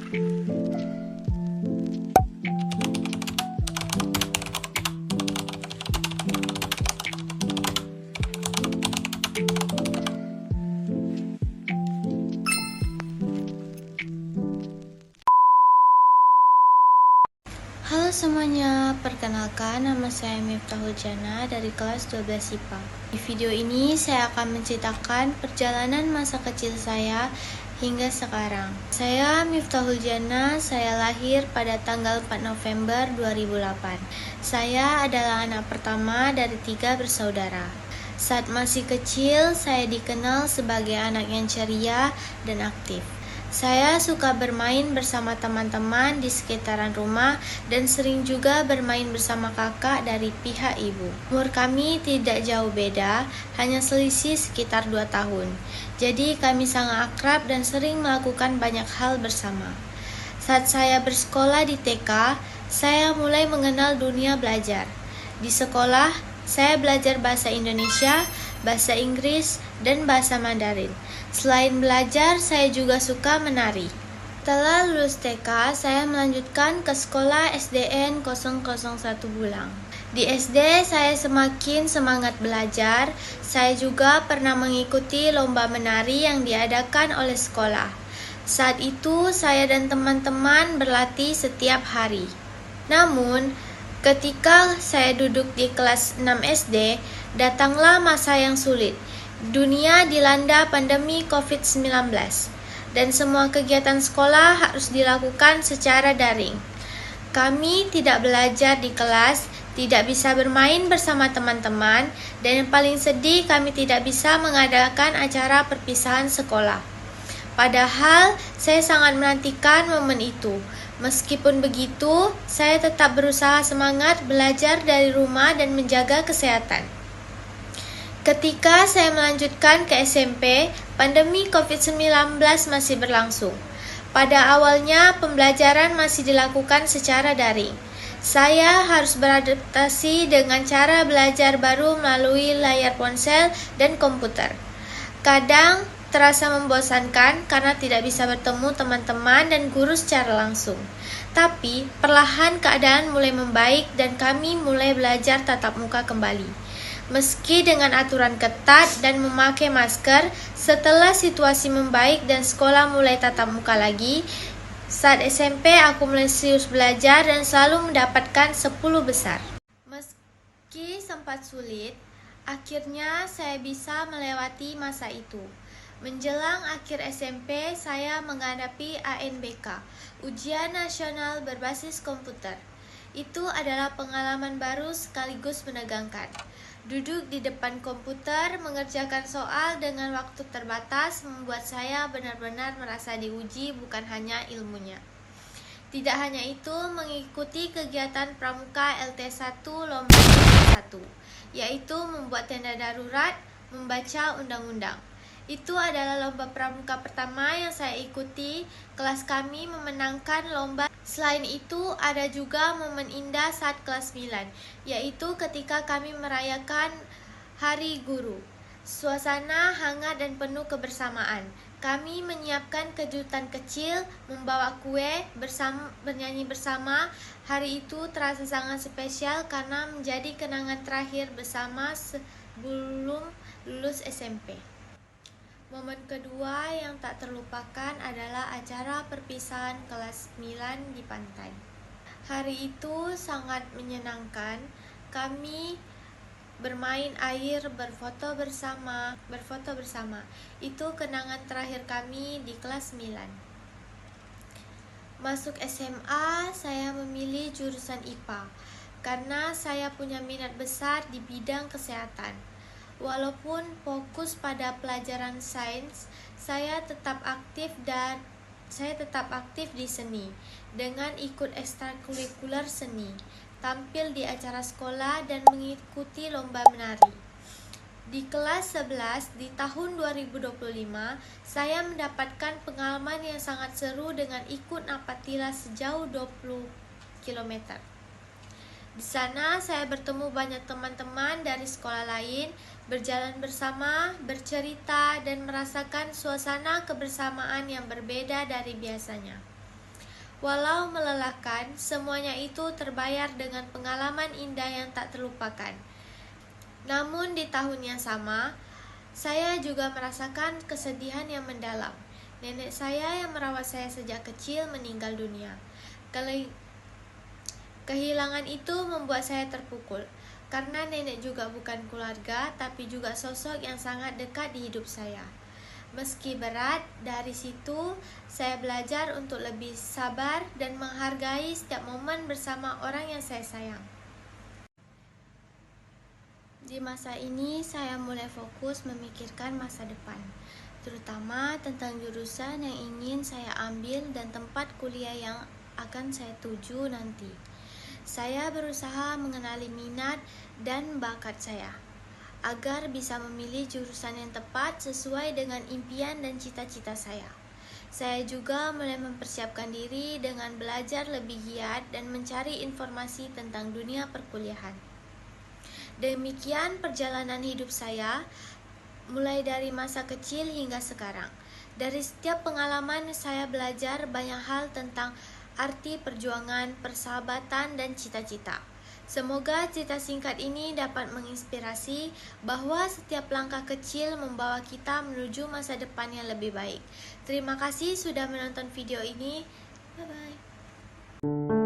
Halo semuanya, perkenalkan nama saya Miftahul Jana dari kelas 12 IPA. Di video ini saya akan menceritakan perjalanan masa kecil saya hingga sekarang. Saya Miftahul Jana, saya lahir pada tanggal 4 November 2008. Saya adalah anak pertama dari 3 bersaudara. Saat masih kecil, saya dikenal sebagai anak yang ceria dan aktif. Saya suka bermain bersama teman-teman di sekitaran rumah dan sering juga bermain bersama kakak dari pihak ibu. Umur kami tidak jauh beda, hanya selisih sekitar 2 tahun. Jadi kami sangat akrab dan sering melakukan banyak hal bersama. Saat saya bersekolah di TK, saya mulai mengenal dunia belajar. Di sekolah, saya belajar bahasa Indonesia, bahasa Inggris, dan bahasa Mandarin. Selain belajar, saya juga suka menari. Setelah lulus TK, saya melanjutkan ke sekolah SDN 001 Bulang. Di SD, saya semakin semangat belajar. Saya juga pernah mengikuti lomba menari yang diadakan oleh sekolah. Saat itu, saya dan teman-teman berlatih setiap hari. Namun, ketika saya duduk di kelas 6 SD, datanglah masa yang sulit. Dunia dilanda pandemi COVID-19 dan semua kegiatan sekolah harus dilakukan secara daring. Kami tidak belajar di kelas, tidak bisa bermain bersama teman-teman, dan yang paling sedih kami tidak bisa mengadakan acara perpisahan sekolah. Padahal saya sangat menantikan momen itu. Meskipun begitu, saya tetap berusaha semangat belajar dari rumah dan menjaga kesehatan. Ketika saya melanjutkan ke SMP, pandemi COVID-19 masih berlangsung. Pada awalnya, pembelajaran masih dilakukan secara daring. Saya harus beradaptasi dengan cara belajar baru melalui layar ponsel dan komputer. Kadang terasa membosankan karena tidak bisa bertemu teman-teman dan guru secara langsung. Tapi, perlahan keadaan mulai membaik dan kami mulai belajar tatap muka kembali. Meski dengan aturan ketat dan memakai masker, setelah situasi membaik dan sekolah mulai tatap muka lagi, saat SMP aku mulai serius belajar dan selalu mendapatkan 10 besar. Meski sempat sulit, akhirnya saya bisa melewati masa itu. Menjelang akhir SMP, saya menghadapi ANBK, Ujian Nasional Berbasis Komputer. Itu adalah pengalaman baru sekaligus menegangkan. Duduk di depan komputer, mengerjakan soal dengan waktu terbatas membuat saya benar-benar merasa diuji bukan hanya ilmunya. Tidak hanya itu, mengikuti kegiatan pramuka LT1 Lomba 1, yaitu membuat tenda darurat, membaca undang-undang. Itu adalah lomba pramuka pertama yang saya ikuti. Kelas kami memenangkan lomba. Selain itu, ada juga momen indah saat kelas 9, yaitu ketika kami merayakan Hari Guru. Suasana hangat dan penuh kebersamaan. Kami menyiapkan kejutan kecil, membawa kue, bernyanyi bersama. Hari itu terasa sangat spesial karena menjadi kenangan terakhir bersama sebelum lulus SMP. Momen kedua yang tak terlupakan adalah acara perpisahan kelas 9 di pantai. Hari itu sangat menyenangkan. Kami bermain air, berfoto bersama. Itu kenangan terakhir kami di kelas 9. Masuk SMA, saya memilih jurusan IPA karena saya punya minat besar di bidang kesehatan. Walaupun fokus pada pelajaran sains, saya tetap aktif di seni dengan ikut ekstrakurikuler seni, tampil di acara sekolah dan mengikuti lomba menari. Di kelas 11 di tahun 2025, saya mendapatkan pengalaman yang sangat seru dengan ikut napaktilas sejauh 20 km. Di sana saya bertemu banyak teman-teman dari sekolah lain, berjalan bersama, bercerita, dan merasakan suasana kebersamaan yang berbeda dari biasanya. Walau melelahkan, semuanya itu terbayar dengan pengalaman indah yang tak terlupakan. Namun di tahun yang sama, saya juga merasakan kesedihan yang mendalam. Nenek saya yang merawat saya sejak kecil meninggal dunia. Kehilangan itu membuat saya terpukul, karena nenek juga bukan keluarga, tapi juga sosok yang sangat dekat di hidup saya. Meski berat, dari situ saya belajar untuk lebih sabar dan menghargai setiap momen bersama orang yang saya sayang. Di masa ini, saya mulai fokus memikirkan masa depan, terutama tentang jurusan yang ingin saya ambil dan tempat kuliah yang akan saya tuju nanti. Saya berusaha mengenali minat dan bakat saya, agar bisa memilih jurusan yang tepat sesuai dengan impian dan cita-cita saya. Saya juga mulai mempersiapkan diri dengan belajar lebih giat dan mencari informasi tentang dunia perkuliahan. Demikian perjalanan hidup saya, mulai dari masa kecil hingga sekarang. Dari setiap pengalaman saya belajar banyak hal tentang arti perjuangan, persahabatan, dan cita-cita. Semoga cerita singkat ini dapat menginspirasi bahwa setiap langkah kecil membawa kita menuju masa depan yang lebih baik. Terima kasih sudah menonton video ini. Bye-bye.